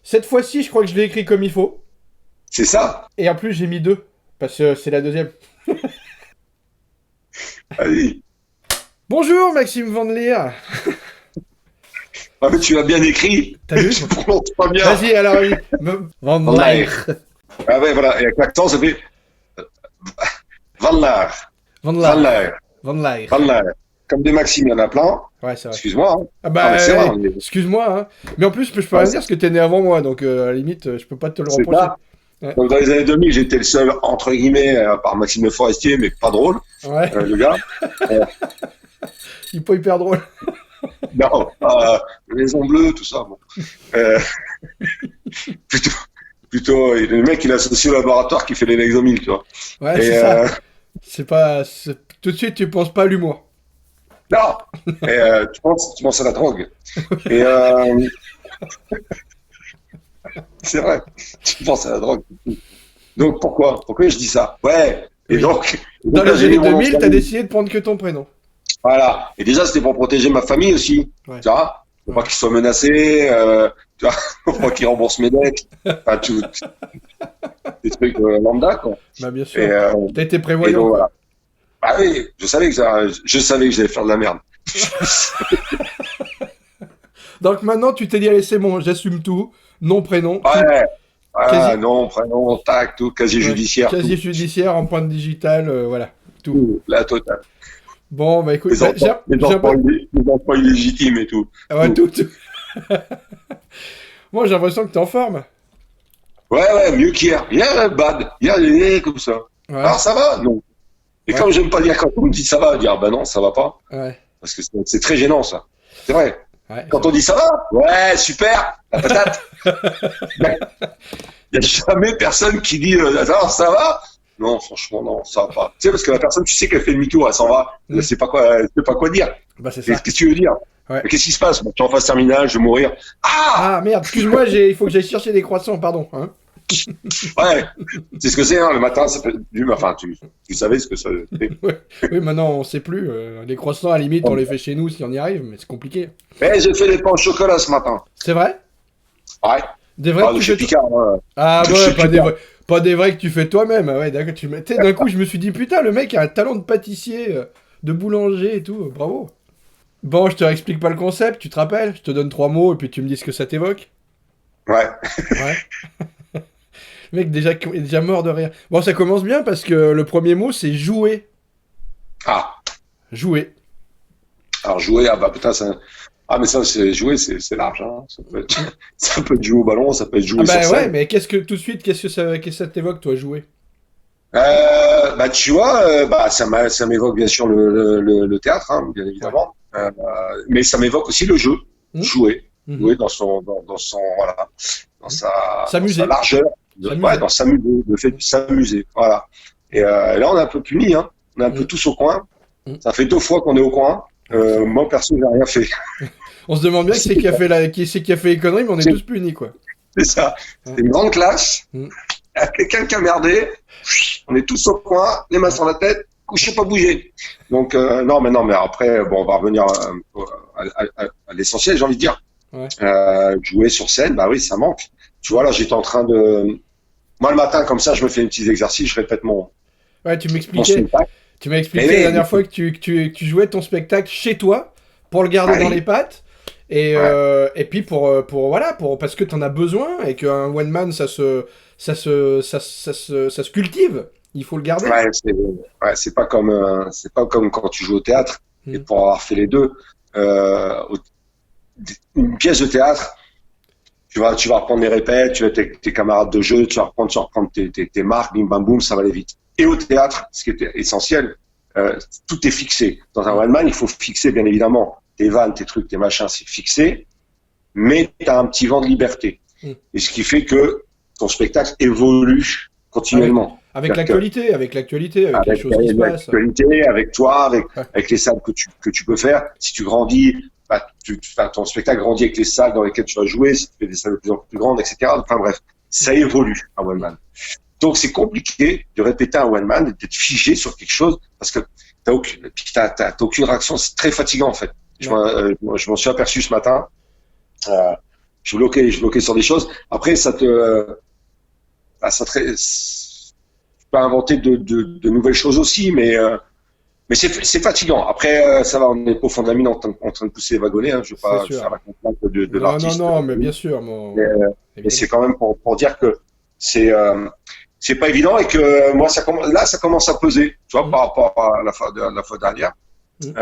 Cette fois-ci, je crois que je l'ai écrit comme il faut. C'est ça. Et en plus, j'ai mis 2. Parce que c'est la deuxième. Allez. Bonjour, Maxime Van Leer. Ah, mais tu l'as bien écrit. T'as vu? Tu prononces pas bien. Vas-y, alors, oui. Van Leer. Ah ouais, voilà. Et avec l'accent, ça fait Van Laar. Van Van Leer. Laar. Van Leer. Van Laar. Comme des Maximes, il y en a plein. Ouais, c'est vrai. Excuse-moi. Hein. Ah Ah, mais c'est vrai. ouais, excuse-moi, hein. Mais en plus, je peux rien Ouais, dire parce que t'es né avant moi, donc à la limite, je peux pas te le c'est reprocher. ça. Ouais. Donc dans les années 2000, j'étais le seul, entre guillemets, à part Maxime Le Forestier, mais pas drôle, Ouais, le gars. il est pas hyper drôle. Non, Maison Bleue, tout ça. Bon. Euh, plutôt, le mec, il est associé au laboratoire qui fait les Lexomil, tu vois. Ouais, Et c'est ça. C'est pas. Tout de suite, tu penses pas à l'humour. non, et, tu penses à la drogue. Et c'est vrai, tu penses à la drogue. Donc pourquoi je dis ça? Ouais. Et Oui. donc, Dans là, les j'ai années mis mon nom de 2000, t'as famille. décidé de prendre que ton prénom. Voilà. Et déjà, c'était pour protéger ma famille aussi. Ouais. Tu vois? Pour pas qu'ils soient menacés, tu vois? Pour pas qu'ils remboursent mes dettes. Enfin, des trucs lambda, quoi. Bah, bien Et, sûr. T'as été et prévoyant, donc, quoi. voilà. Ah oui, je savais que j'allais faire de la merde. Donc maintenant, tu t'es dit, allez, c'est bon, j'assume tout. Nom, prénom, tout. Ouais. Voilà, Quasi- nom, prénom, tac, tout, casier Ouais. judiciaire, Casier judiciaire, empreinte digitale, voilà. Tout. tout, la totale. Bon, bah écoute, Les bah, enfants, les enfants illégitimes et tout. Ah ouais, tout. Moi, j'ai l'impression que t'es en forme. Ouais, mieux qu'hier. Hier, bad. Hier, il est comme ça. Ouais, Alors, ça va? Non. Et Ouais. comme j'aime pas dire quand on me dit ça va, dire bah non, ça va pas. ouais, Parce que c'est très gênant, ça. C'est vrai. ouais. Quand on dit ça va, ouais, super, la patate. Il y a jamais personne qui dit alors ça va. Non, franchement, non, ça va pas. Tu sais, parce que la personne, tu sais qu'elle fait demi-tour, elle s'en va. Elle sait pas quoi dire. Bah, c'est Qu'est-ce ça. que tu veux dire? Ouais. Mais qu'est-ce qui se passe? Bon, tu es en phase terminale, je vais mourir. Ah! Ah, merde, excuse-moi, il faut que j'aille chercher des croissants, pardon. Hein. Ouais. C'est ce que c'est, hein, le matin, ça peut enfin, tu savais ce que ça fait. Ouais. Oui, maintenant, on sait plus. Les croissants, à la limite, on les fait chez nous si on y arrive, mais c'est compliqué. Mais j'ai fait des pains au chocolat ce matin. C'est vrai? Ouais. Des vrais Ah, que de tu chez fais Picard, ouais. Ah De ouais, chez pas des Picard. vrais. Pas des vrais que tu fais toi-même. Ah ouais, d'accord. Tu sais, d'un coup, je me suis dit, putain, le mec a un talent de pâtissier, de boulanger et tout. Bravo. Bon, je te réexplique pas le concept, tu te rappelles? Je te donne 3 mots et puis tu me dis ce que ça t'évoque. Ouais. Ouais. Le mec est déjà mort de rire. Bon, ça commence bien parce que le premier mot, c'est jouer. Ah. Jouer. Alors, jouer, ah bah putain, ça. Ah, mais ça, c'est jouer, c'est large, hein. Ça peut être jouer au ballon, ça peut être jouer Ah bah sur ouais, scène. mais tout de suite, qu'est-ce que ça t'évoque, toi, jouer? Bah, tu vois, bah, ça m'évoque bien sûr le théâtre, hein, bien évidemment. Mais ça m'évoque aussi le jeu. Mmh. Jouer. Mhm. Jouer dans son, voilà, dans S'amuser. sa largeur. S'amuser. Ouais, dans s'amuser, le fait de s'amuser. Voilà. Et là, on est un peu punis, hein. On est un peu tous au coin. Ça fait 2 fois qu'on est au coin. Moi, perso, j'ai rien fait. On se demande bien qui c'est qui a fait les conneries, mais on est tous punis, quoi. C'est ça. C'est une grande classe. Mm. Il y a quelqu'un qui a merdé. On est tous au coin, les mains sur la tête, couché, pas bouger. Donc, non, mais après, bon, on va revenir à l'essentiel, j'ai envie de dire. Ouais. Jouer sur scène, bah oui, ça manque. Tu vois, là, j'étais en train de... Moi, le matin, comme ça, je me fais un petit exercice, je répète mon Ouais, tu m'as spectacle. expliqué la dernière fois que tu jouais ton spectacle chez toi pour le garder dans les pattes. Et puis parce que t'en as besoin et qu'un one man ça se cultive, il faut le garder. C'est pas comme quand tu joues au théâtre. Et pour avoir fait les deux, une pièce de théâtre, tu vas reprendre les répètes, tu vas avec tes camarades de jeu, tu vas reprendre tes marques, bim bam boum, ça va aller vite. Et au théâtre, ce qui est essentiel, tout est fixé. Dans un one man, il faut fixer bien évidemment tes vannes, tes trucs, tes machins, c'est fixé, mais tu as un petit vent de liberté. Et ce qui fait que ton spectacle évolue continuellement. Avec l'actualité, avec les choses qui se passent. Avec toi, avec les salles que tu peux faire. Si tu grandis, ton spectacle grandit avec les salles dans lesquelles tu vas jouer, si tu fais des salles de plus en plus grandes, etc. Enfin bref, ça évolue, un one man. Donc c'est compliqué de répéter un one man, d'être figé sur quelque chose, parce que t'as aucune réaction, c'est très fatigant en fait. Je m'en suis aperçu ce matin. je bloquais sur des choses. Après, bah, tu peux inventer de nouvelles choses aussi, mais c'est fatigant. Après, ça va, on est pas au fond de la mine en train de pousser les wagonnets. Hein. Je vais C'est pas sûr. faire la complainte de Non, non, l'artiste. non, mais bien sûr, Mais, mais c'est évidemment. quand même pour dire que c'est c'est pas évident et que moi ça commence à peser, tu vois, Mm, par rapport à la fois dernière. mm,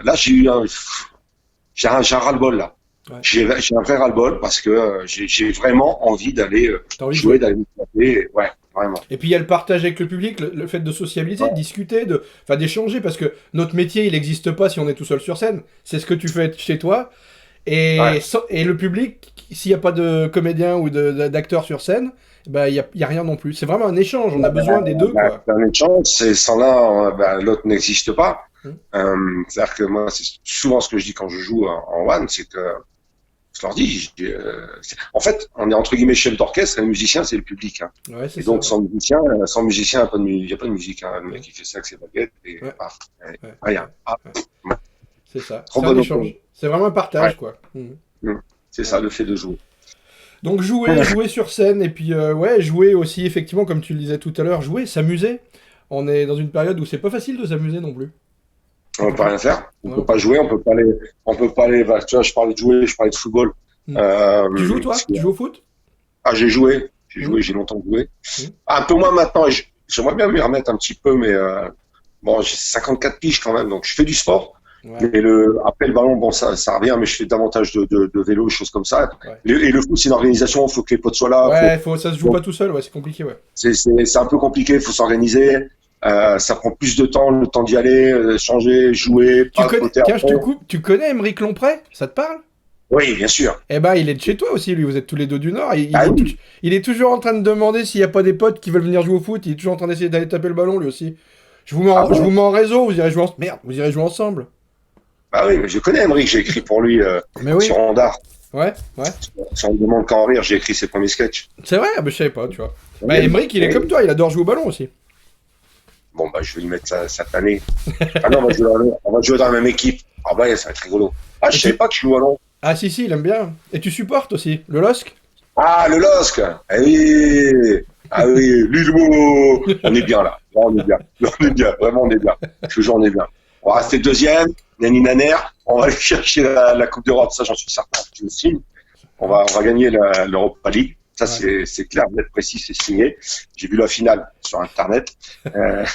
Là j'ai un ras-le-bol là. ouais. J'ai un vrai ras-le-bol parce que j'ai vraiment envie d'aller T'as envie de jouer, jouer. d'aller m'éclater. Ouais, vraiment. Et puis il y a le partage avec le public, le fait de sociabiliser, de discuter, enfin d'échanger, parce que notre métier, il n'existe pas si on est tout seul sur scène. C'est ce que tu fais chez toi. Ouais. Et le public, s'il n'y a pas de comédien ou d'acteur sur scène, bah, il y a rien non plus. C'est vraiment un échange, on a besoin des deux, quoi. C'est une chance, et sans l'un, l'autre n'existe pas. Mm. C'est-à-dire que moi, c'est souvent ce que je dis quand je joue en one, c'est que je leur dis, en fait, on est entre guillemets chef d'orchestre, et le musicien, c'est le public. Hein. Ouais, c'est Et ça. donc, sans musicien, il n'y a pas de musique. Hein. Le mec, il fait ça avec ses baguettes, et Ouais, paf, et ouais, rien. ouais, Ah, ouais. C'est ça. trop C'est un bon échange. C'est vraiment un Ouais. partage, quoi. Mm. C'est Ouais. ça, le fait de jouer. Donc jouer sur scène, et puis ouais, jouer aussi, effectivement, comme tu le disais tout à l'heure, jouer, s'amuser. On est dans une période où c'est pas facile de s'amuser non plus. On On peut peut plus. rien faire. On Ouais, peut pas jouer, on peut pas aller, bah, tu vois, je parlais de jouer, je parlais de football. Mm. Tu joues, toi? Tu joues au foot? Ah, Mm. j'ai longtemps joué. Mm. Un peu moins maintenant, et j'aimerais bien m'y remettre un petit peu, mais bon, j'ai 54 piges quand même, donc je fais du sport. Ouais, Mais après le ballon, bon, ça revient, mais je fais davantage de vélo, des choses comme ça. ouais. Et le foot, c'est une organisation, il faut que les potes soient là, Ouais, ça se joue bon, pas tout seul, ouais, c'est compliqué, ouais. c'est un peu compliqué, il faut s'organiser. Ça prend plus de temps, le temps d'y aller, changer, jouer, Tu pas connais, côté tiens, je après. te coupe, tu connais Aymeric Lompré? Ça te parle? Oui, bien sûr. Eh ben, il est de chez toi aussi, lui, vous êtes tous les deux du Nord. Ah oui. Il est toujours en train de demander s'il n'y a pas des potes qui veulent venir jouer au foot, il est toujours en train d'essayer d'aller taper le ballon, lui aussi. Ah Je vous bon? mets en réseau, Merde, vous irez jouer ensemble. Bah oui, mais je connais Emmerich, j'ai écrit pour lui Mais oui, sur Ondar. ouais, ouais. Si on me demande quand en rire, j'ai écrit ses premiers sketchs. C'est vrai, ah, ben, je savais pas, tu vois. Bah, Oui, Aymeric, il est oui. comme toi, il adore jouer au ballon aussi. Bon, bah, je vais lui mettre ça cette année. Ah non, on va jouer dans la même équipe. Ah bah, ça va être rigolo. Ah, Et je savais pas que je joue à Londres. Ah si, si, il aime bien. Et tu supportes aussi, le LOSC? Ah, le LOSC. Eh oui. Ah oui, Lilmo. On est bien là. Là, on est bien. Là, on est bien. Vraiment, on est bien. Toujours, on est bien. On va rester deuxième. Nani Naner. On va aller chercher la Coupe d'Europe. Ça, j'en suis certain. Je le signe. On va gagner l'Europa League. Ça, Ouais. c'est clair, net précis, c'est signé. J'ai vu la finale sur Internet. Euh,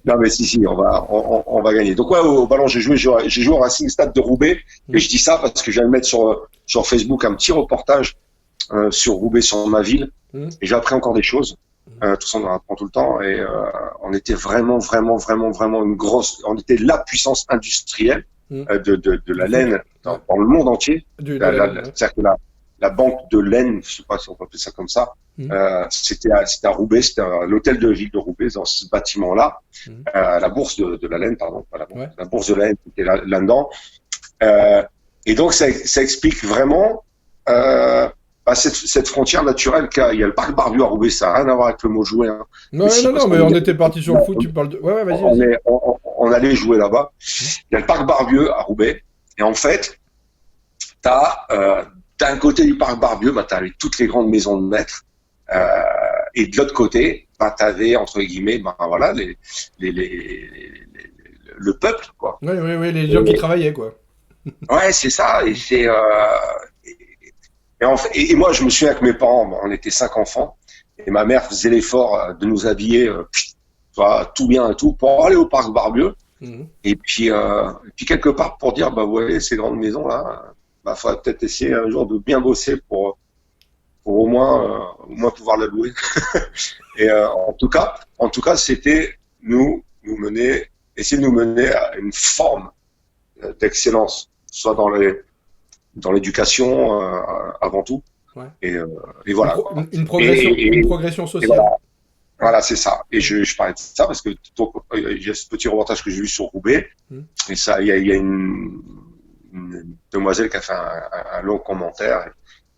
non, mais si, on va gagner. Donc, ouais, au ballon, j'ai joué au Racing Stade de Roubaix. Mm. Et je dis ça parce que je viens de mettre sur Facebook un petit reportage sur Roubaix, sur ma ville. Mm. Et j'ai appris encore des choses. Tout ça, on en apprend tout le temps. Et on était vraiment une grosse. On était la puissance industrielle Mm. de la Du foot. laine Ouais. dans le monde entier. De la laine, ouais. C'est-à-dire que la banque de laine, je sais pas si on peut appeler ça comme ça, Mm. c'était à Roubaix, c'était à l'hôtel de ville de Roubaix, dans ce bâtiment-là, Mm. la bourse de la laine, pardon, pas la bourse, Ouais. la bourse de la laine qui était là-dedans. Et donc ça explique vraiment cette frontière naturelle qu'il y a. Il y a le parc Barbieux à Roubaix, ça n'a rien à voir avec le mot jouer. Hein. Non, Si, non, parce non, mais qu'on on était parti sur le foot, tu parles de... Ouais, ouais, vas-y. on allait jouer là-bas. Il y a le parc Barbieux à Roubaix, et en fait, d'un côté du parc Barbieux, bah, tu avais toutes les grandes maisons de maîtres, et de l'autre côté, bah, tu avais, entre guillemets, bah, voilà, le peuple, quoi. Ouais, ouais, ouais, les gens qui travaillaient, quoi. Ouais, c'est ça, et c'est... et moi, je me souviens que mes parents, bon, on était 5 enfants, et ma mère faisait l'effort de nous habiller, tu vois, tout bien et tout, pour aller au parc Barbieux. Mhm. Et puis quelque part pour dire, bah, vous voyez, ces grandes maisons-là, bah, faudrait peut-être essayer un jour de bien bosser pour au moins pouvoir la louer. Et en tout cas, c'était essayer de nous mener à une forme d'excellence, soit dans l'éducation avant tout. Ouais. Et voilà. Quoi. Une progression Et sociale. voilà, c'est ça. Et je parlais de ça parce que il y a ce petit reportage que j'ai vu sur Roubaix. Et ça, il y a une demoiselle qui a fait un long commentaire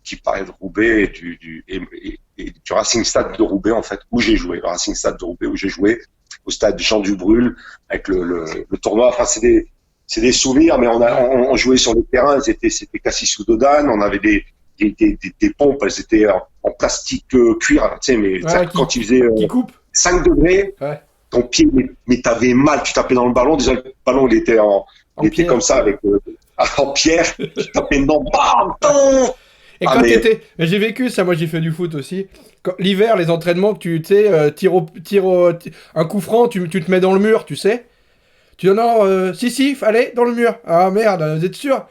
qui parlait de Roubaix et du Racing Stade de Roubaix, en fait, où j'ai joué. Le Racing Stade de Roubaix où j'ai joué, au stade Jean Dubrul, avec le tournoi. Enfin, c'est des souvenirs, mais on jouait sur le terrain, c'était Cassis ou Dodane, on avait des pompes, elles étaient en plastique cuir, tu sais, mais quand il faisait qui coupe. 5 degrés, ton pied, mais t'avais mal, tu tapais dans le ballon, déjà le ballon il était il était comme ça, avec en pierre, tu tapais dedans, bam, bam. Et quand t'étais, j'ai vécu ça, moi j'ai fait du foot aussi. L'hiver, les entraînements, tu sais, un coup franc, tu te mets dans le mur, tu sais. Tu dis non, si, allez, dans le mur. Ah merde, vous êtes sûr?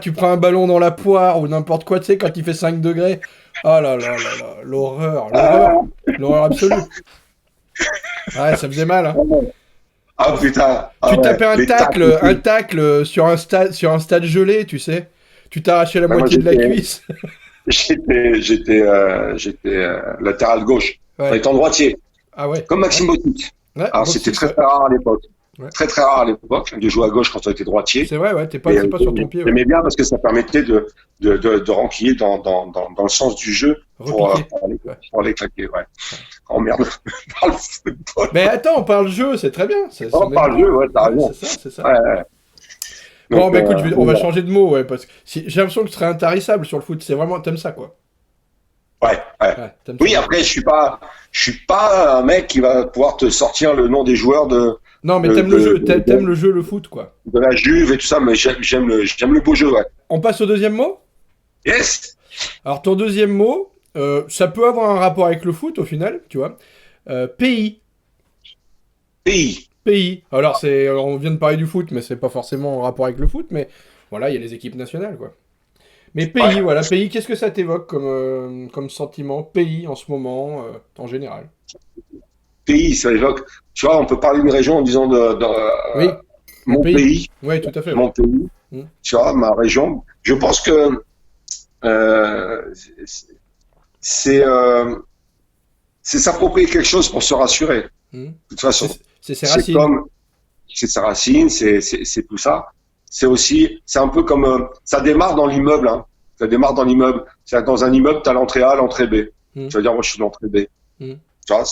Tu prends un ballon dans la poire ou n'importe quoi, tu sais, quand il fait 5 degrés. Oh là là, l'horreur absolue. Ouais, ça faisait mal. Hein. Ah putain. Tu tapais un tacle sur un stade gelé, tu sais. Tu t'arrachais la moitié de la cuisse. J'étais latéral gauche, en étant droitier. Ah ouais. Comme Maxime Botic. Ouais, alors c'était très rare à l'époque. Ouais. Très rare à l'époque de jouer à gauche quand on était droitier. C'est vrai, ouais, t'es pas sur ton pied. J'aimais bien parce que ça permettait de renquiller dans le sens du jeu pour aller claquer. Ouais. Oh merde, on parle football. Mais attends, on parle jeu, c'est très bien. On parle jeu, ouais, t'as raison. C'est ça. Ouais. Donc, bon, bah écoute, on va changer de mot, ouais, parce que j'ai l'impression que tu serais intarissable sur le foot. C'est vraiment, t'aimes ça, quoi. Ouais. Oui, après, je suis pas un mec qui va pouvoir te sortir le nom des joueurs de. Non, mais t'aimes le jeu, t'aimes le jeu, le foot, quoi. De la Juve et tout ça, mais j'aime le beau jeu, ouais. On passe au deuxième mot? Yes. Alors, ton deuxième mot, ça peut avoir un rapport avec le foot, au final, tu vois. Pays. Alors, on vient de parler du foot, mais c'est pas forcément en rapport avec le foot, mais voilà, il y a les équipes nationales, quoi. Mais pays, voilà, pays, qu'est-ce que ça t'évoque comme sentiment? Pays, en ce moment, en général. Pays, ça évoque. Tu vois, on peut parler d'une région en disant oui, mon pays. Oui, tout à fait. Mon pays. Tu vois, ma région. Je pense que c'est s'approprier quelque chose pour se rassurer. De toute façon, c'est ses racines. C'est sa racine, c'est tout ça. C'est un peu comme ça démarre dans l'immeuble. Hein. Ça démarre dans l'immeuble. C'est dans un immeuble, t'as l'entrée A, l'entrée B. Tu vas dire, moi, je suis l'entrée B. Tu vois,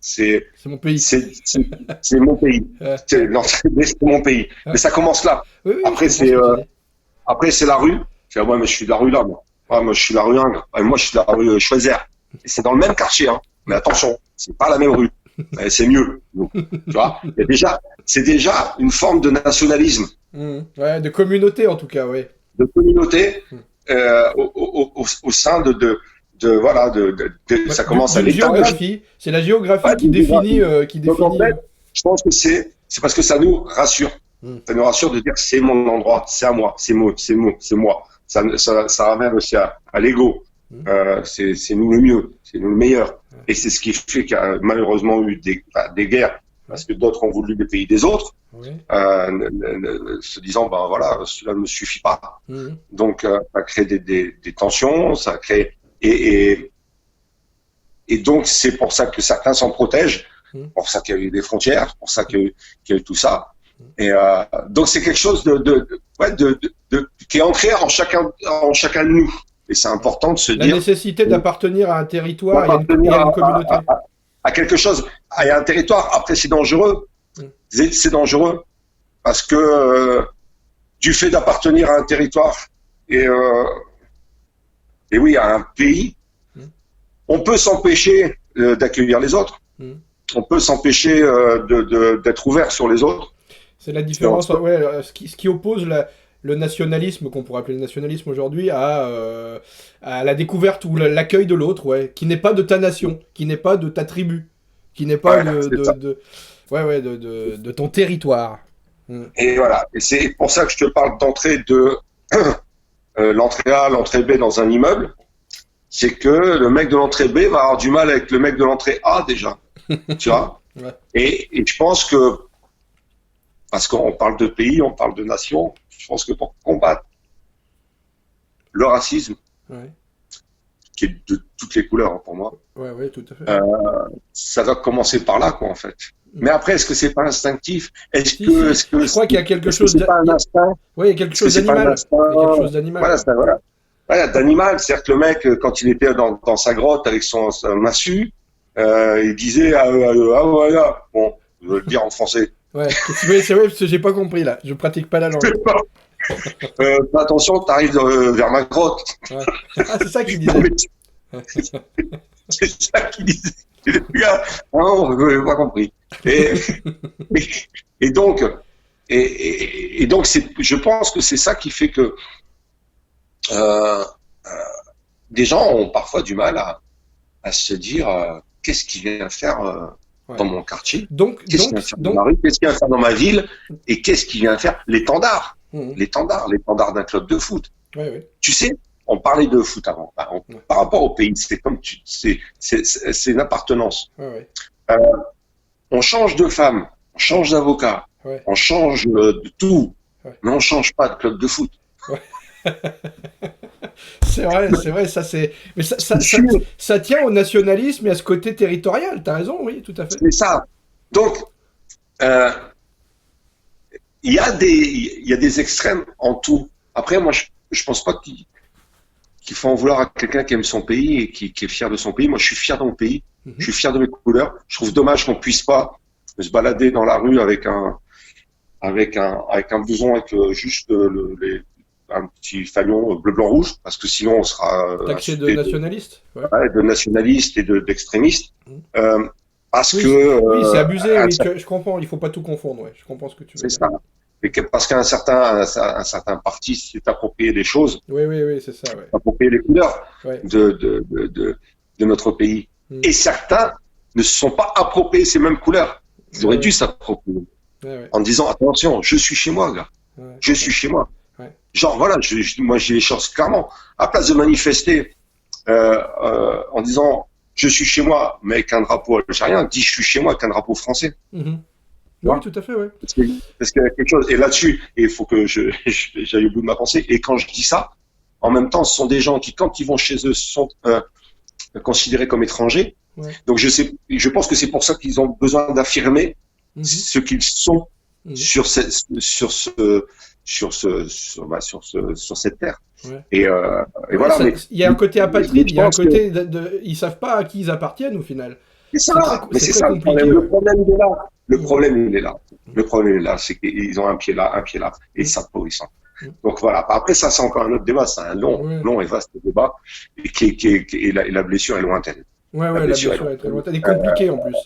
c'est mon pays. C'est mon pays. L'entrée B, c'est mon pays. Mais ça commence là. Oui, après, c'est la rue. Tu vois, moi, je suis de la rue là. Moi, je suis de la rue Ingres. Moi, je suis de la rue Choisière. Et c'est dans le même quartier. Hein. Mais attention, c'est pas la même rue. C'est mieux. Donc, tu vois, c'est déjà une forme de nationalisme. Ouais, de communauté en tout cas, oui. De communauté au sein de ça commence à l'État. C'est la géographie qui définit. Donc, en fait, je pense que c'est parce que ça nous rassure. Ça nous rassure de dire c'est mon endroit, c'est à moi, c'est moi. Ça ramène aussi à l'ego. C'est nous le mieux, c'est nous le meilleur. Et c'est ce qui fait qu'il y a malheureusement eu des guerres, parce que d'autres ont voulu les pays des autres, se disant, ben voilà, cela ne me suffit pas. Donc, ça crée des tensions, ça crée. Et donc, c'est pour ça que certains s'en protègent, pour ça qu'il y a eu des frontières, pour ça qu'il y a eu tout ça. Et donc, c'est quelque chose qui est ancré en chacun de nous. Et c'est important de se dire. La nécessité d'appartenir à un territoire et à une communauté. À quelque chose, à un territoire. Après, c'est dangereux. C'est dangereux. Parce que du fait d'appartenir à un territoire et oui, à un pays, on peut s'empêcher d'accueillir les autres. On peut s'empêcher d'être ouvert sur les autres. C'est la différence, ce qui oppose le nationalisme, qu'on pourrait appeler le nationalisme aujourd'hui, à la découverte ou l'accueil de l'autre, qui n'est pas de ta nation, qui n'est pas de ta tribu, qui n'est pas de ton territoire. Et voilà, et c'est pour ça que je te parle d'entrée de l'entrée A, l'entrée B dans un immeuble, c'est que le mec de l'entrée B va avoir du mal avec le mec de l'entrée A déjà, tu vois. Et je pense que, parce qu'on parle de pays, on parle de nation, je pense que pour combattre le racisme, qui est de toutes les couleurs pour moi, tout à fait. ça doit commencer par là, quoi, en fait. Mais après, est-ce que c'est pas instinctif? Je crois qu'il y a quelque chose d'animal. Oui, il y a quelque chose d'animal. Voilà, d'animal. C'est-à-dire que le mec, quand il était dans sa grotte avec sa massue, il disait voilà. Bon, je veux le dire en français. Ouais, c'est vrai, parce que j'ai pas compris là. Je pratique pas la langue. Fais attention, t'arrives vers ma grotte. Ouais. Ah, c'est ça qu'il Non, disait. mais c'est ça qu'il disait. Le gars, ah non, je n'ai pas compris. Et, et, et donc, et donc je pense que c'est ça qui fait que euh, des gens ont parfois du mal à se dire qu'est-ce qu'il vient faire Ouais. dans mon quartier, Donc, qu'est-ce qu'il donc, vient faire dans donc. ma rue, qu'est-ce qu'il vient faire dans ma ville, et qu'est-ce qu'il vient faire l'étendard, Mhm. l'étendard d'un club de foot. Ouais, ouais. Tu sais, on parlait de foot avant. Ouais. Par rapport au pays, c'est comme c'est une appartenance. Ouais, ouais. Euh, on change de femme, on change d'avocat, Ouais. on change de tout, Ouais. mais on change pas de club de foot. C'est vrai, ça c'est. Mais ça tient au nationalisme et à ce côté territorial, t'as raison, oui, tout à fait. C'est ça. Donc, euh, il y a des extrêmes en tout. Après, moi, je pense pas qu'il faut en vouloir à quelqu'un qui aime son pays et qui est fier de son pays. Moi, je suis fier de mon pays, je suis fier de mes couleurs. Je trouve dommage qu'on puisse pas se balader dans la rue avec un blouson avec juste un petit fanion bleu, blanc, rouge, parce que sinon on sera Taxé de insulté nationaliste. Ouais. de nationalistes et d'extrémistes. Mhm. Parce Oui, que oui, c'est abusé, oui, je comprends, il faut pas tout confondre, ouais, je comprends ce que tu veux c'est dire. ça. Et parce qu'un certain parti s'est approprié des choses, Oui, oui, oui, c'est ça, ouais. approprié les couleurs Ouais. de notre pays. Mhm. Et certains ne se sont pas appropriés ces mêmes couleurs. Ils auraient Ouais. dû s'approprier Ouais, ouais. en disant attention, je suis chez moi, gars. Ouais. Je suis chez moi. Ouais. Genre voilà, moi j'ai les choses clairement. À place de manifester en disant je suis chez moi, mais avec un drapeau algérien, dis je suis chez moi avec un drapeau français. Mhm. Ouais. Oui, tout à fait, ouais. Parce qu'il y a quelque chose. Et là-dessus, et il faut que j'aille au bout de ma pensée. Et quand je dis ça, en même temps, ce sont des gens qui, quand ils vont chez eux, sont considérés comme étrangers. Ouais. Donc je pense que c'est pour ça qu'ils ont besoin d'affirmer Mhm. ce qu'ils sont Mhm. sur cette terre. Ouais. Et Ouais, voilà. ça- Mais il y a un côté apatride, je il y a un pense que côté ils savent pas à qui ils appartiennent au final. c'est C'est ça. Mais c'est c'est très ça le compliqué. problème. Le Ouais. problème il est là. Le Mhm. problème il est là. Le problème il est là, c'est qu'ils ont un pied là, un pied là, et ça pourrissant. Mhm. Donc voilà. Après ça, c'est encore un autre débat. C'est un Ouais. long et vaste débat, et la blessure est lointaine. Ouais, La ouais, la blessure blessure est très lointaine. Elle est compliquée en plus.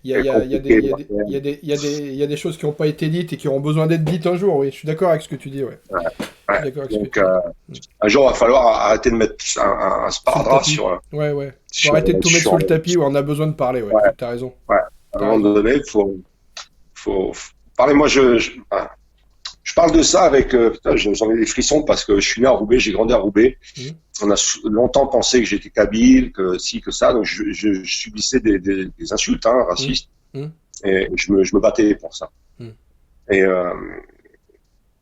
Il y a, est il y a, il y a des, il y a des, il y compliquée. a des, il y a des, il y a des choses qui n'ont pas été dites et qui auront besoin d'être dites un jour, oui. Je suis d'accord avec ce que tu dis, ouais. Je suis d'accord avec ce que Donc tu dis. un jour, il va falloir arrêter de mettre un Sur le sparadrap tapis. sur. Ouais, ouais. Faut arrêter de tout mettre sur le tapis, ouais, on a besoin de parler, ouais. Ouais. T'as raison. Ouais. À un moment donné, il faut parler. Moi, je parle de ça avec. Putain, j'en ai des frissons parce que je suis né à Roubaix, j'ai grandi à Roubaix. Mhm. On a longtemps pensé que j'étais kabyle, que ci, que ça. Donc, je subissais des insultes racistes. Mhm. Et je me battais pour ça. Mhm.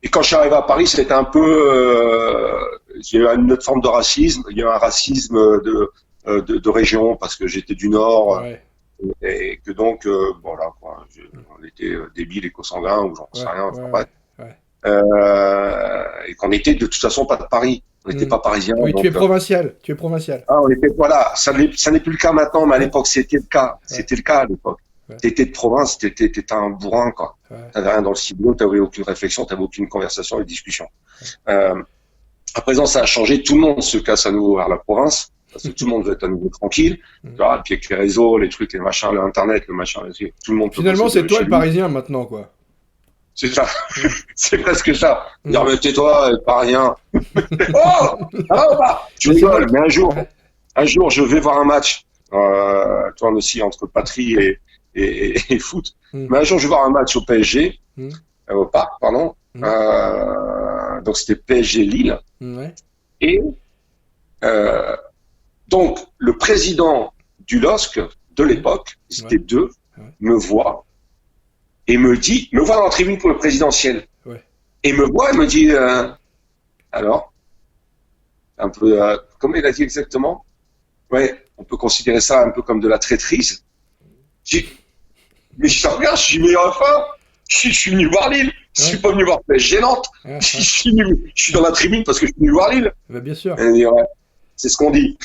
Et quand je suis arrivé à Paris, c'était un peu. Il y a eu une autre forme de racisme. Il y a eu un racisme de région parce que j'étais du Nord. Ouais. Et que donc, voilà, quoi, on était débiles et consanguins, ou j'en sais Ouais, rien, ouais, enfin, bref. ouais. Et qu'on était de toute façon pas de Paris. On n'était pas parisiens. Oui, donc, tu es provincial. Tu es provincial. on était, voilà, ça n'est plus le cas maintenant, mais à l'époque, c'était le cas. C'était le cas à l'époque. Ouais. T'étais de province, t'étais un bourrin, quoi. Ouais. T'avais rien dans le ciblot, t'avais aucune réflexion, t'avais aucune conversation et discussion. À présent, ça a changé. Tout le monde se casse à nouveau vers la province. Parce que tout le monde veut être à nouveau tranquille. Tu vois, et puis avec les réseaux, les trucs, les machins, l'internet, le machin, tout le monde. Finalement, c'est toi le parisien maintenant, quoi. C'est ça. C'est presque ça. Dire, mais tais-toi, pas rien. Tu rigoles, mais un jour, je vais voir un match, toi aussi, entre patrie et foot. Mais un jour, je vais voir un match au PSG, au parc, pardon. Donc, c'était PSG Lille. Et, donc, le président du LOSC de l'époque, c'était deux, me voit et me voit dans la tribune pour le présidentiel. Et me voit et me dit, alors, un peu, comment il a dit exactement? Ouais, on peut considérer ça un peu comme de la traîtrise. Mais je te regarde, je dis, mais enfin, je suis venu voir Lille. Je suis pas venu voir PSG Nantes. Je suis dans la tribune parce que je suis venu voir Lille. Bien sûr. Et, c'est ce qu'on dit.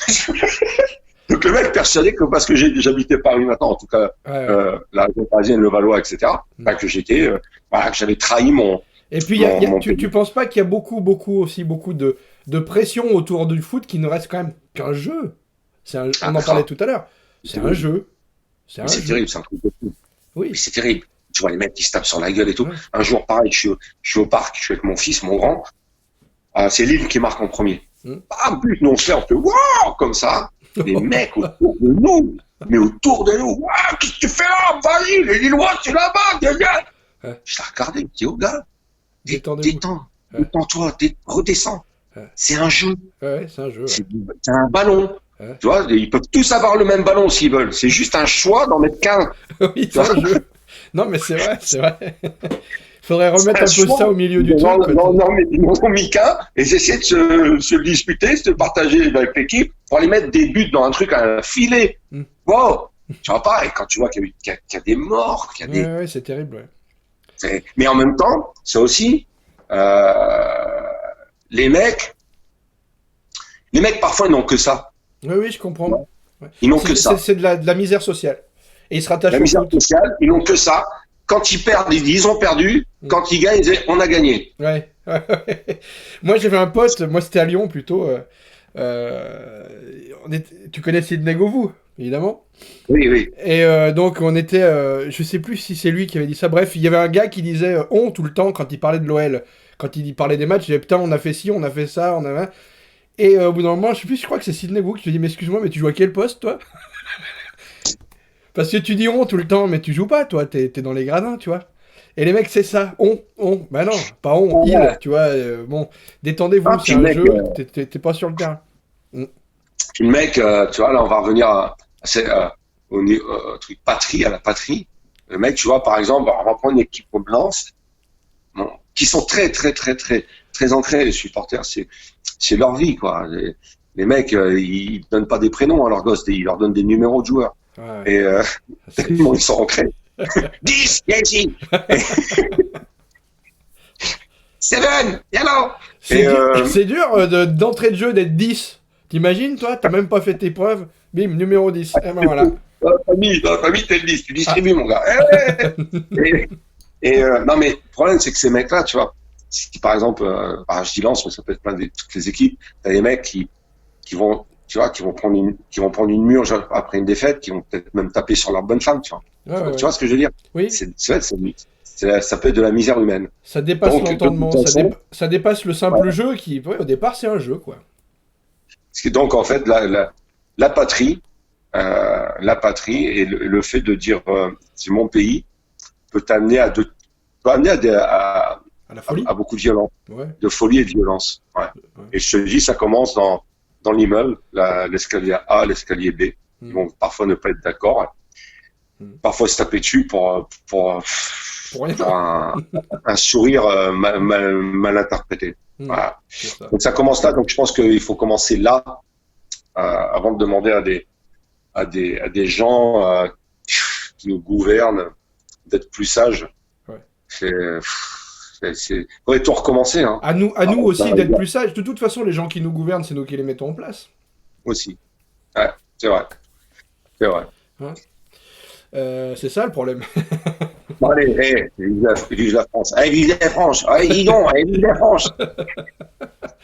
Donc, Donc le mec persuadé que parce que j'habitais Paris maintenant, en tout cas la région parisienne, le Valois, etc., bah, que j'étais, voilà, que j'avais trahi mon. Et puis, tu penses pas qu'il y a beaucoup de pression autour du foot qui ne reste quand même qu'un jeu. On en parlait tout à l'heure. C'est un jeu. C'est terrible, c'est un truc de fou. Oui. C'est terrible. Tu vois les mecs qui se tapent sur la gueule et tout. Ouais. Un jour, pareil, je suis au parc, je suis avec mon fils, mon grand. C'est Lille qui marque en premier. En plus, nous on se fait, on fait waouh comme ça. Les mecs autour de nous, waouh, qu'est-ce que tu fais là? Vas-y, les Lillois, c'est là-bas, viens. Je l'ai regardé, je dis, oh gars, détends-toi, redescends. C'est un jeu. Ouais, c'est un jeu. C'est un ballon. Tu vois, ils peuvent tous avoir le même ballon s'ils veulent. C'est juste un choix d'en mettre qu'un. Oui, c'est un jeu. Non, mais c'est vrai. Faudrait remettre un peu ça au milieu du truc. Non, mais ils m'ont mis qu'un et j'essaie de se le disputer, de se partager avec l'équipe pour aller mettre des buts dans un truc, un filet. Wow! Tu vois pas, et quand tu vois qu'il y a des morts, qu'il y a des. Ouais, c'est terrible, ouais. Mais en même temps, c'est aussi, les mecs, parfois, ils n'ont que ça. Oui, je comprends. Ouais. Ils n'ont que ça. C'est de la misère sociale. Et ils se rattachent la misère sociale, ils n'ont que ça. Quand ils perdent, ils disent, ils ont perdu. Quand ils gagnent, ils disent, on a gagné. Ouais. Moi, j'avais un pote, moi c'était à Lyon plutôt. Tu connais Sidney Govou, évidemment. Oui. Et donc on était, je sais plus si c'est lui qui avait dit ça. Bref, il y avait un gars qui disait on tout le temps quand il parlait de l'OL. Quand il parlait des matchs, il disait putain, on a fait ci, on a fait ça, on a. Et au bout d'un moment, je crois que c'est Sidney Govou qui te dit mais excuse-moi, mais tu joues à quel poste toi? Parce que tu dis on tout le temps, mais tu joues pas, toi, t'es dans les gradins, tu vois. Et les mecs, c'est ça, bah non, pas il, tu vois, bon, détendez-vous, c'est un jeu, t'es pas sur le terrain. Le mec, tu vois, là, on va revenir au truc patrie, à la patrie. Le mec, tu vois, par exemple, on va prendre une équipe comme Lens, qui sont très ancrés, les supporters, c'est leur vie, quoi. Les mecs, ils donnent pas des prénoms à leurs gosses, ils leur donnent des numéros de joueurs. Ouais. Et tellement ils sont ancrés. 10, viens ici. 7, yellow. C'est dur d'entrée de jeu d'être 10. T'imagines, toi, t'as même pas fait tes preuves. Bim, numéro 10. Et ben voilà. Dans la famille, t'es le 10. Tu distribues, mon gars. Non, mais le problème, c'est que ces mecs-là, tu vois, si par exemple, je dis Lens, mais ça peut être plein de toutes les équipes, t'as des mecs qui vont, tu vois, qui vont prendre une murge après une défaite, qui vont peut-être même taper sur leur bonne femme, tu vois. Ouais. Tu vois ce que je veux dire? Oui. Ça peut être de la misère humaine. Ça dépasse l'entendement, ça dépasse le simple jeu qui, au départ, c'est un jeu, quoi. Donc, en fait, la patrie et le fait de dire c'est mon pays peut t'amener à la folie. À beaucoup de violence, ouais. de folie et de violence. Ouais. Et je te dis, ça commence dans l'immeuble, l'escalier A, l'escalier B. Ils vont parfois ne pas être d'accord. Parfois se taper dessus pour un sourire mal interprété. Voilà. Donc ça commence là. Donc je pense qu'il faut commencer là avant de demander à des gens qui nous gouvernent d'être plus sages. Ouais. Faudrait tout recommencer. Hein. À nous aussi d'être plus sages. De toute façon, les gens qui nous gouvernent, c'est nous qui les mettons en place. Aussi. Ouais, c'est vrai. C'est vrai. Hein c'est ça le problème. Bon, allez, vive la France. Allez, vive la France. Allez, dis donc, vive la France.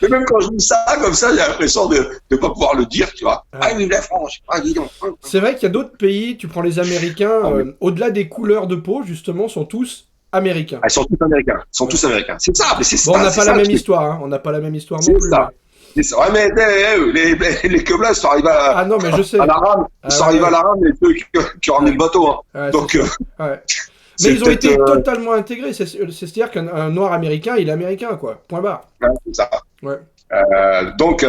Mais même quand je dis ça, comme ça, j'ai l'impression de ne pas pouvoir le dire, tu vois. Allez, vive la France. Dis donc. C'est vrai qu'il y a d'autres pays, tu prends les Américains, au-delà des couleurs de peau, justement, sont tous américains. Ils sont tous américains. Tous américains. C'est ça, mais c'est bon, ça. On n'a pas la même histoire, hein. On n'a pas la même histoire non plus. Ça. C'est ça. Ouais, mais les Keblas sont arrivés à la rame. Ils sont arrivés à la rame, et ceux qui ont ramené le bateau. Hein. Ouais, donc, mais ils ont été totalement intégrés. C'est-à-dire qu'un noir américain, il est américain, quoi. Point barre. Ouais, c'est ça. Ouais. Donc,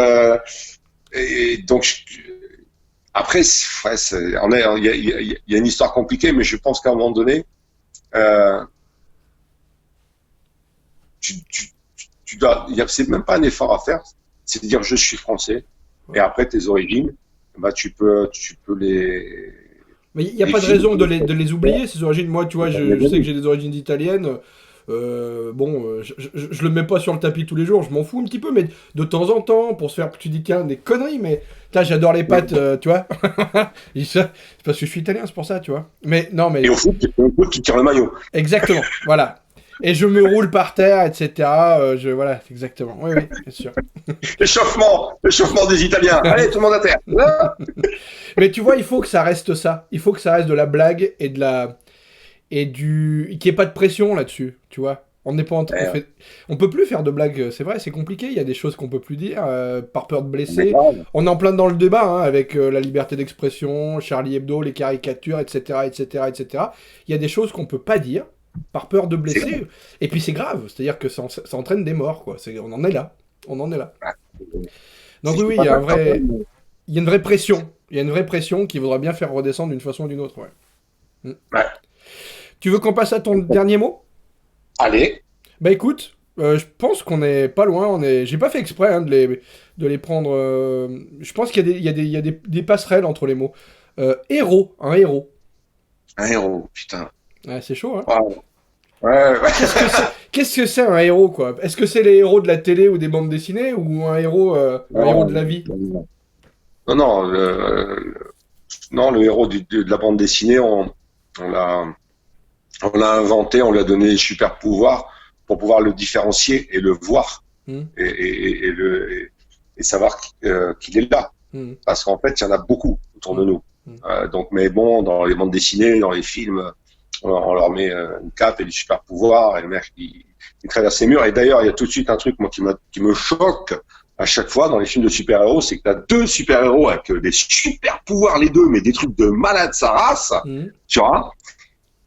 après, il y a une histoire compliquée, mais je pense qu'à un moment donné, c'est même pas un effort à faire, c'est de dire je suis français, et après tes origines, bah tu peux les. Mais il n'y a pas de raison de les oublier, ces origines. Moi, tu vois, je sais que j'ai des origines italiennes. Je le mets pas sur le tapis tous les jours, je m'en fous un petit peu, mais de temps en temps, pour se faire, tu dis, tiens, des conneries, mais là, j'adore les pâtes, tu vois. Je dis ça, c'est parce que je suis italien, c'est pour ça, tu vois. Mais non, mais. Et au foot, tu tires le maillot. Exactement, voilà. Et je me roule par terre, etc. Voilà, exactement. Oui, oui, bien sûr. L'échauffement des Italiens. Allez, tout le monde à terre. Mais tu vois, il faut que ça reste ça. Il faut que ça reste de la blague et qu'il n'y ait pas de pression là-dessus, tu vois. On n'est pas en train, on peut plus faire de blagues, c'est vrai, c'est compliqué. Il y a des choses qu'on peut plus dire par peur de blesser. On est en plein dans le débat avec la liberté d'expression, Charlie Hebdo, les caricatures, etc., etc., etc. Il y a des choses qu'on peut pas dire par peur de blesser. Et puis c'est grave, c'est-à-dire que ça entraîne des morts, quoi. On en est là. On en est là. Donc oui, il y a une vraie pression. Il y a une vraie pression qu'il faudra bien faire redescendre d'une façon ou d'une autre. Ouais. Ouais. Tu veux qu'on passe à ton dernier mot ? Allez. Bah écoute, je pense qu'on est pas loin. J'ai pas fait exprès de les prendre. Je pense qu'il y a des passerelles entre les mots. Héros, un héros. Un héros, putain. Ouais, c'est chaud, hein. Wow. Ouais. Qu'est-ce que c'est un héros, quoi ? Est-ce que c'est les héros de la télé ou des bandes dessinées ou un héros de la vie ? Non, le héros de la bande dessinée, on l'a inventé, on lui a donné des super pouvoirs pour pouvoir le différencier et le voir et savoir qu'il est là. Parce qu'en fait, il y en a beaucoup autour de nous. Mais bon, dans les bandes dessinées, dans les films, on leur met une cape et des super pouvoirs et le mec il traverse ces murs. Et d'ailleurs, il y a tout de suite un truc moi qui me choque à chaque fois dans les films de super-héros, c'est que tu as deux super-héros avec des super pouvoirs les deux, mais des trucs de malade sa race, tu vois.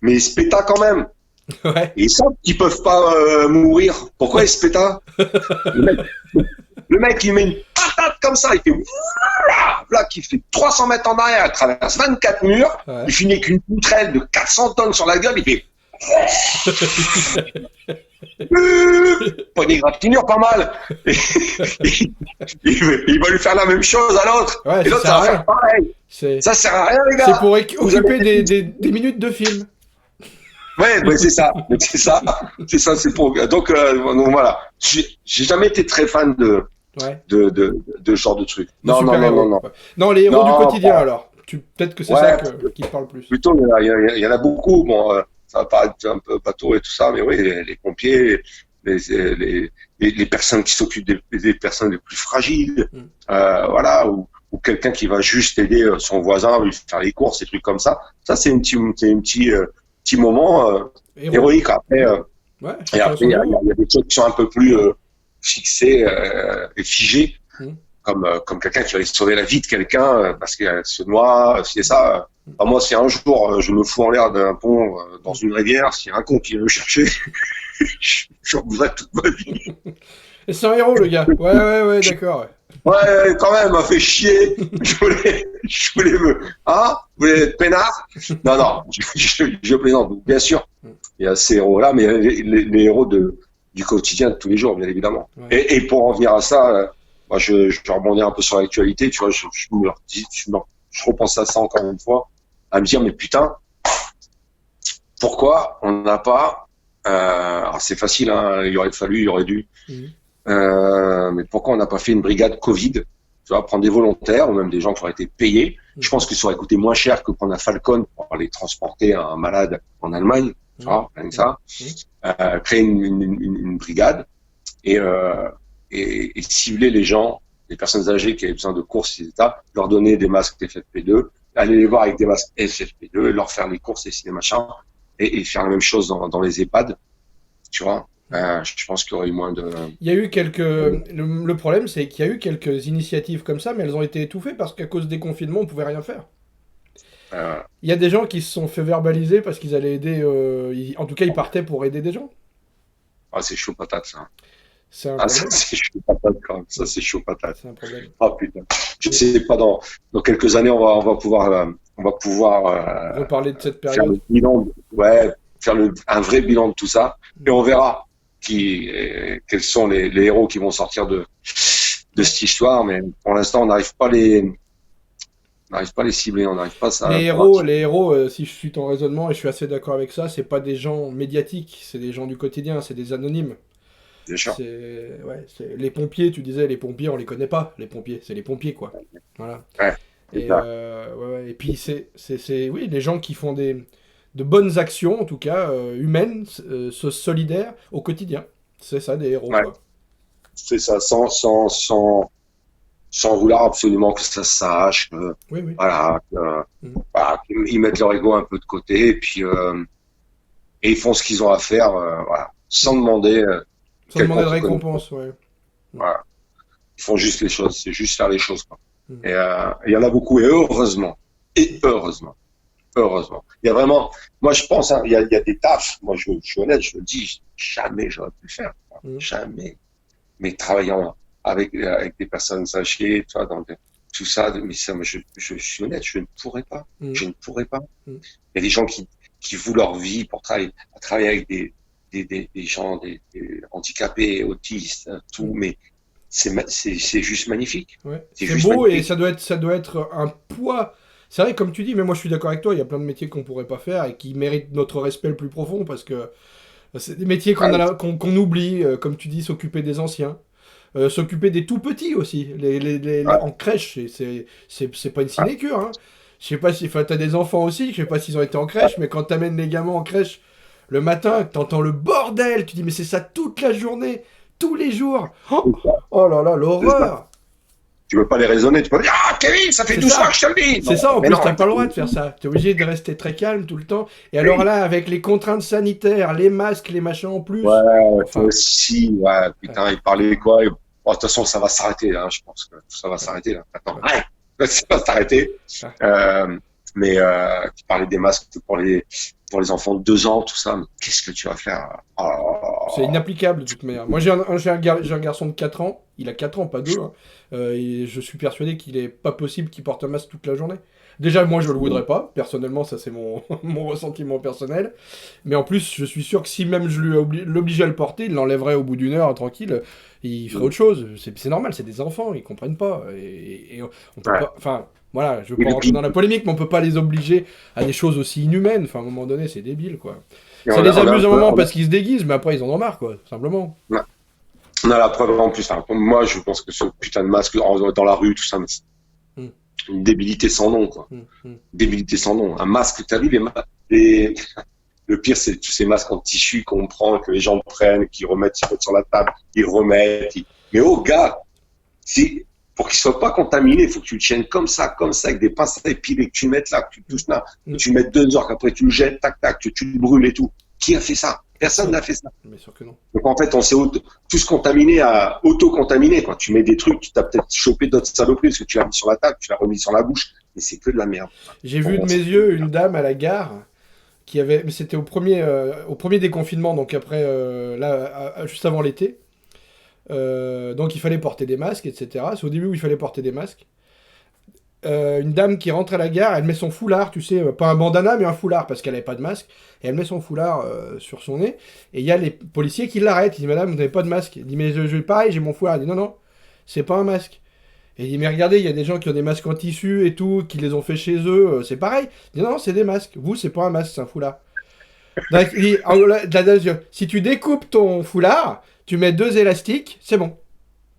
Mais ils se péta quand même. Ouais. Et ils savent qu'ils peuvent pas mourir. Pourquoi ils se péta? Le mec, il met une patate comme ça, il fait là, qui fait 300 mètres en arrière, il traverse 24 murs, il finit avec une poutrelle de 400 tonnes sur la gueule, il fait pas des gratinures, pas mal. Il va lui faire la même chose à l'autre. Ouais, et l'autre, ça va faire pareil. Ça sert à rien, les gars. C'est pour occuper des minutes de film. Ouais, c'est ça. C'est pour. Donc voilà. J'ai jamais été très fan de ce genre de truc. Non. Non, les héros du quotidien alors. Peut-être que c'est ça qui te parle plus. Plutôt, il y en a beaucoup. Bon, ça va paraître un peu bateau et tout ça, mais oui, les pompiers, les personnes qui s'occupent des personnes les plus fragiles, voilà, ou quelqu'un qui va juste aider son voisin à lui faire les courses, des trucs comme ça. Ça, c'est un petit moment héroïque. Après, et après, il y a des choses qui sont un peu plus fixées et figées, comme quelqu'un qui va sauver la vie de quelqu'un parce qu'elle se noie, c'est ça. Enfin, moi, si un jour je me fous en l'air d'un pont dans une rivière, s'il y a un con qui vient me chercher, je voudrais toute ma vie. Et c'est un héros, le gars. Ouais, d'accord. Ouais, quand même, m'a fait chier. Je voulais me... Hein? Vous voulez être peinard? Non, je plaisante. Bien sûr, il y a ces héros-là, mais les héros du quotidien de tous les jours, bien évidemment. Ouais. Et pour en venir à ça, moi, je rebondis un peu sur l'actualité, tu vois, je repense à ça encore une fois, à me dire, mais putain, pourquoi on n'a pas... alors c'est facile, hein, il aurait dû... mais pourquoi on n'a pas fait une brigade Covid, tu vois, prendre des volontaires ou même des gens qui auraient été payés. Je pense que ça aurait coûté moins cher que prendre un Falcon pour aller transporter un malade en Allemagne, tu vois, rien que ça. Créer une brigade et cibler les gens, les personnes âgées qui avaient besoin de courses, etc., leur donner des masques FFP2, aller les voir avec des masques FFP2, leur faire les courses et ces machins, et faire la même chose dans les EHPAD, tu vois. Je pense qu'il y aurait eu moins de... Il y a eu le problème, c'est qu'il y a eu quelques initiatives comme ça, mais elles ont été étouffées parce qu'à cause des confinements, on pouvait rien faire. Il y a des gens qui se sont fait verbaliser parce qu'ils allaient aider... en tout cas, ils partaient pour aider des gens. Ah, c'est chaud patate, ça. C'est un problème. Ça, c'est chaud patate, quand même. Ça, c'est chaud patate. C'est un problème. Oh, putain. Je sais pas, dans quelques années, on va pouvoir reparler de cette période. Faire le bilan, faire un vrai bilan de tout ça. Et on verra quels sont les héros qui vont sortir de cette histoire, mais pour l'instant on n'arrive pas n'arrive pas à les cibler, on n'arrive pas à ça. Les héros, si je suis ton raisonnement, et je suis assez d'accord avec ça, c'est pas des gens médiatiques, c'est des gens du quotidien, c'est des anonymes. Bien sûr. Les pompiers, tu disais, les pompiers, on les connaît pas, les pompiers, c'est les pompiers, quoi. Voilà. Ouais, c'est ça. Et puis, oui, les gens qui font de bonnes actions, en tout cas, humaines, solidaires, au quotidien. C'est ça, des héros, Ouais. quoi. C'est ça, sans vouloir absolument que ça se sache, Oui, oui. voilà, Mm. voilà, ils mettent leur ego un peu de côté et puis et ils font ce qu'ils ont à faire, voilà, sans demander Sans quelle demander de contre-reconnaissance. récompense, ouais. Voilà. Ils font juste les choses, c'est juste faire les choses, quoi. Mm. Et il y en a beaucoup, et heureusement, heureusement. Il y a vraiment, moi je pense, hein, il y a des tafs, moi je suis honnête, je le dis, jamais j'aurais pu le faire, quoi. Mm. Jamais. Mais travaillant avec des personnes âgées, tu vois, tout ça, mais ça, moi, je suis honnête, je ne pourrais pas. Mm. Je ne pourrais pas. Mm. Il y a des gens qui vouent leur vie pour travailler avec des gens, des handicapés, autistes, tout, mais c'est juste magnifique. Ouais. C'est C'est juste beau et magnifique. ça doit être un poids. C'est vrai, comme tu dis, mais moi je suis d'accord avec toi, il y a plein de métiers qu'on pourrait pas faire et qui méritent notre respect le plus profond parce que c'est des métiers Ouais, qu'on oublie, comme tu dis, s'occuper des anciens, s'occuper des tout petits aussi, ouais, en crèche, c'est pas une sinécure, hein. Je sais pas si, enfin, t'as des enfants aussi, je sais pas s'ils ont été en crèche, mais quand t'amènes les gamins en crèche le matin, que t'entends le bordel, tu dis mais c'est ça toute la journée, tous les jours. Oh, c'est ça. oh là là, C'est ça. l'horreur! Tu veux pas les raisonner, tu peux dire, ah, Kevin, ça fait C'est 12 fois ça. que je te le dis. C'est Non, ça, en mais plus, non. t'as pas le droit de faire ça. T'es obligé de rester très calme tout le temps. Et alors Oui. là, avec les contraintes sanitaires, les masques, les machins en plus. Ouais, toi Enfin, aussi, ouais, ouais, putain, il parlait quoi? Bon, de toute façon, ça va s'arrêter, hein, je pense que ça va ouais, s'arrêter, là. Attends, ouais, ouais, ça va s'arrêter. ouais. Mais tu parlais des masques pour les enfants de 2 ans, tout ça, mais qu'est-ce que tu vas faire? C'est Oh, inapplicable de toute manière. Moi, j'ai un garçon de 4 ans. Il a 4 ans, pas 2, hein. Et je suis persuadé qu'il est pas possible qu'il porte un masque toute la journée. Déjà, moi, je le voudrais pas. Personnellement, ça, c'est mon ressentiment personnel. Mais en plus, je suis sûr que si même je l'obligeais à le porter, il l'enlèverait au bout d'une heure, tranquille. Il ferait autre chose. C'est normal, c'est des enfants, ils comprennent pas. Et on peut ouais. pas. Enfin, voilà, je veux Et pas le rentrer pire, dans la polémique, mais on peut pas les obliger à des choses aussi inhumaines. Enfin, à un moment donné, c'est débile, quoi. et Ça les on a, amuse un moment on a, parce qu'ils se déguisent, mais après, ils en ont marre, quoi, simplement. on a la preuve en plus. Enfin, pour moi, je pense que ce putain de masque dans la rue, tout ça, mais c'est Mm, une débilité sans nom, quoi. mm. Débilité sans nom. Un masque, t'as vu les, le pire, c'est tous ces masques en tissu qu'on prend, que les gens prennent, qu'ils remettent, ils mettent sur la table, ils remettent. Mais oh, gars, pour qu'il soit pas contaminé, il faut que tu le tiennes comme ça, avec des pinces à épiler, que tu le mettes là, que tu touches là, que tu le mettes 2 heures, qu'après tu le jettes, tac, tac, que tu le brûles et tout. Qui a fait ça? Personne n'a fait ça. Bien sûr que non. Donc en fait, on s'est tous contaminés auto-contaminés, quoi. Tu mets des trucs, tu t'as peut-être chopé d'autres saloperies parce que tu l'as mis sur la table, tu l'as remis sur la bouche, mais c'est que de la merde. J'ai vu de Bon, mes yeux une dame à la gare qui avait. Mais c'était au premier déconfinement, donc après, juste avant l'été. Donc il fallait porter des masques, etc. C'est au début où il fallait porter des masques. Une dame qui rentre à la gare, elle met son foulard, tu sais, pas un bandana, mais un foulard, parce qu'elle n'avait pas de masque. Et elle met son foulard sur son nez. Et il y a les policiers qui l'arrêtent. Ils disent, madame, vous n'avez pas de masque. Elle dit, mais pareil, j'ai mon foulard. Elle dit, non, non, c'est pas un masque. Et il dit, mais regardez, il y a des gens qui ont des masques en tissu et tout, qui les ont fait chez eux, c'est pareil. Il dit, non, c'est des masques. Vous, c'est pas un masque, c'est un foulard. Donc, il dit, si tu découpes ton foulard, tu mets 2 élastiques, c'est bon.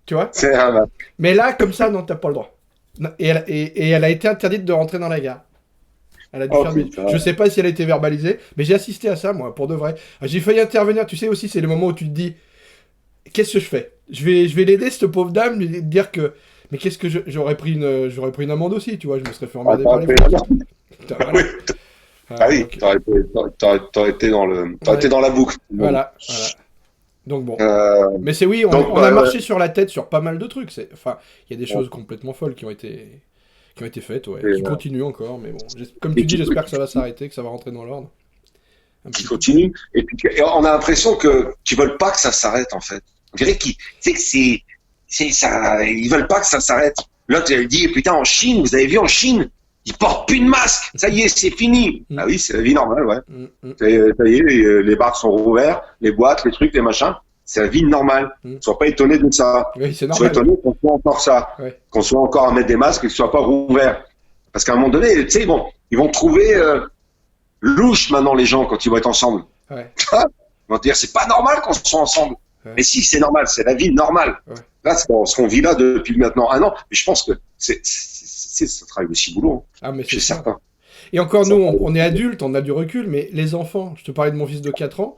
Tu vois? c'est un masque. Mais là, comme ça, non, t'as pas le droit. Non, et elle a été interdite de rentrer dans la gare. Elle a dû Oh faire putain. Je sais pas si elle a été verbalisée, mais j'ai assisté à ça, moi, pour de vrai. J'ai failli intervenir, tu sais aussi, c'est le moment où tu te dis, qu'est-ce que je fais? Je vais l'aider, cette pauvre dame, lui dire que, mais qu'est-ce que j'aurais pris une amende aussi, tu vois, je me serais fait emmerder par les flics. Putain, voilà. Oui. Ah oui, Donc, t'aurais été dans la boucle. voilà. Donc bon. Euh, Mais c'est oui, donc, on a marché sur la tête sur pas mal de trucs. Enfin, il y a des bon, choses complètement folles qui ont été faites, ouais, qui et, continuent encore, mais bon. Comme et tu dis, j'espère que ça va s'arrêter, que ça va rentrer dans l'ordre. Un qui petit peu. continue. Et puis, et on a l'impression qu'ils veulent pas que ça s'arrête, en fait. On dirait c'est ça, ils veulent pas que ça s'arrête. L'autre, elle dit, putain, en Chine, vous avez vu en Chine, ils portent plus de masque. Ça y est, c'est fini. Ah oui, c'est la vie normale, ouais. Ça y est, les bars sont rouverts, les boîtes, les trucs, les machins. C'est la vie normale. Sois pas étonné de ça. Oui, c'est Sois normal. étonné qu'on soit encore ça. Ouais. Qu'on soit encore à mettre des masques et que ce soit pas rouvert. Parce qu'à un moment donné, tu sais, bon, ils vont trouver louche maintenant les gens quand ils vont être ensemble. Ouais. Ils vont dire, c'est pas normal qu'on soit ensemble. Ouais. Mais si, c'est normal, c'est la vie normale. Ouais. Là, ce qu'on vit là depuis maintenant 1 an. Mais je pense que ça travaille aussi boulot. Ah, mais Je suis c'est ça. certain. Et encore, Ça nous, travaille. on est adultes, on a du recul, mais les enfants, je te parlais de mon fils de 4 ans.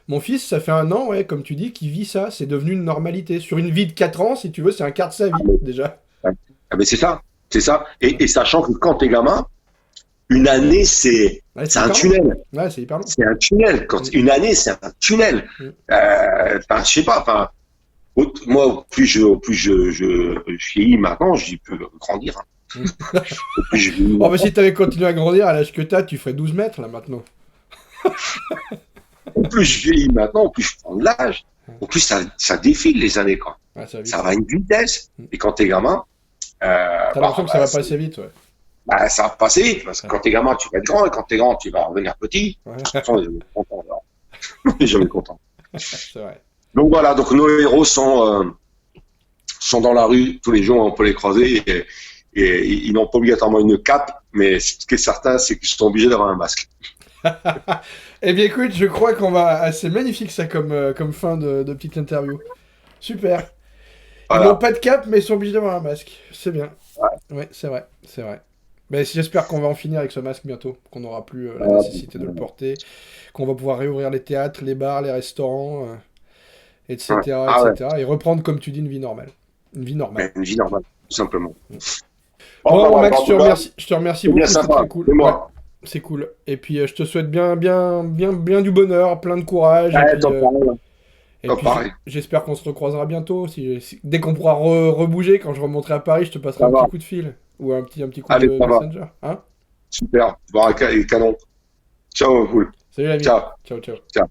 Mon fils, ça fait 1 an, ouais, comme tu dis, qu'il vit ça. C'est devenu une normalité. Sur une vie de 4 ans, si tu veux, c'est un quart de sa vie, déjà. Ah, mais c'est ça. C'est ça. Et sachant que quand t'es gamin, une année, c'est Ouais, un hyper long. tunnel. Ouais, c'est hyper long. C'est un tunnel. Une année, c'est un tunnel. Mm. Enfin, je sais pas. Enfin, moi, plus je vieillis maintenant, je peux grandir. Hein. Au plus je vieillis Oh, mais si t'avais continué à grandir à l'âge que t'as, tu ferais 12 mètres, là, maintenant. au plus je vieillis maintenant, au plus je prends de l'âge, au plus ça défile les années, quoi. Ouais, ça va vite. Ça va à une vitesse. Et quand t'es gamin, T'as l'impression que ça va passer vite, ouais. ça va passer vite. Parce que quand t'es gamin, tu vas être grand, et quand t'es grand, tu vas revenir petit. Ouais. De toute façon, on est content. On est jamais content. C'est vrai. Donc voilà, donc nos héros sont dans la rue tous les jours, on peut les croiser et ils n'ont pas obligatoirement une cape, mais ce qui est certain, c'est qu'ils sont obligés d'avoir un masque. Eh bien, écoute, je crois qu'on va. Ah, c'est magnifique, ça, comme fin de petite interview. Super. Ils Voilà. n'ont pas de cap, mais ils sont obligés d'avoir un masque. C'est bien. Ouais, c'est vrai. C'est vrai. Mais j'espère qu'on va en finir avec ce masque bientôt, qu'on n'aura plus la nécessité de le porter, qu'on va pouvoir réouvrir les théâtres, les bars, les restaurants, etc., Ah etc., et reprendre, comme tu dis, une vie normale. Une vie normale. Une vie normale, tout simplement. Bon, Max, je te remercie c'est beaucoup, bien c'est sympa. très cool. C'est moi. Ouais, c'est cool. Et puis, je te souhaite bien du bonheur, plein de courage. Et Ouais, puis, t'en parles. et T'en puis, parles. j'espère qu'on se recroisera bientôt. Dès qu'on pourra rebouger, quand je remonterai à Paris, je te passerai Ça un va. petit coup de fil. Ou un petit coup Allez, de ça va. Messenger. Hein? Super. Bon, canon. Ciao, cool. Salut l'ami. Ciao. Ciao, ciao. Ciao.